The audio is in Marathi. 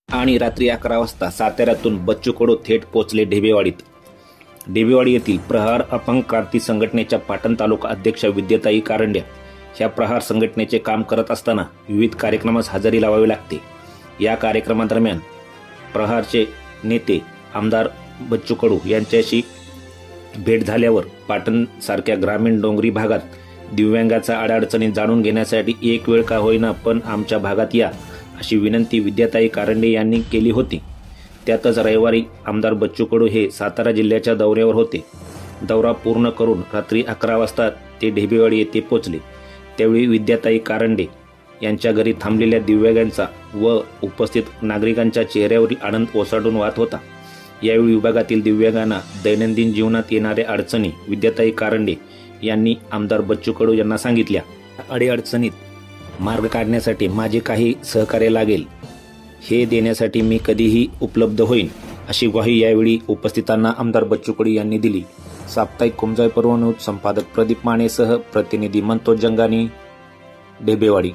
आणि रात्री 11 वाजता साताऱ्यातून बच्चू कडू थेट पोचले ढेबेवाडीत। ढेबेवाडी येथील प्रहार अपंग क्रांती संघटनेच्या पाटण तालुका अध्यक्ष विद्याताई कारंडे ह्या प्रहार संघटनेचे काम करत असताना विविध कार्यक्रमास हजेरी लावावी लागते। या कार्यक्रमादरम्यान प्रहारचे नेते आमदार बच्चू कडू यांच्याशी भेट झाल्यावर पाटण सारख्या ग्रामीण डोंगरी भागात दिव्यांगाचा अडचणी जाणून घेण्यासाठी एक वेळ का होईना पण आमच्या भागात या अशी विनंती विद्याताई कारंडे यांनी केली होती। त्यातच रविवारी आमदार बच्चू कडू हे सातारा जिल्ह्याच्या दौऱ्यावर होते। दौरा पूर्ण करून रात्री 11 वाजता ते ढेबेवाडी येथे पोहोचले। त्यावेळी विद्याताई कारंडे यांच्या घरी थांबलेल्या दिव्यांगांचा व उपस्थित नागरिकांच्या चेहऱ्यावरील आनंद ओसाडून वाहत होता। यावेळी विभागातील दिव्यांगांना दैनंदिन जीवनात येणाऱ्या अडचणी विद्याताई कारंडे यांनी आमदार बच्चू कडू यांना सांगितल्या। अडीअडचणीत मार्ग काढण्यासाठी माझे काही सहकार्य लागेल हे देण्यासाठी मी कधीही उपलब्ध होईन अशी ग्वाही यावेळी उपस्थितांना आमदार बच्चू कडू यांनी दिली। साप्ताहिक कुमजाई पर्व न्यूज संपादक प्रदीप मानेसह प्रतिनिधी मंतोष जंगानी, ढेबेवाडी।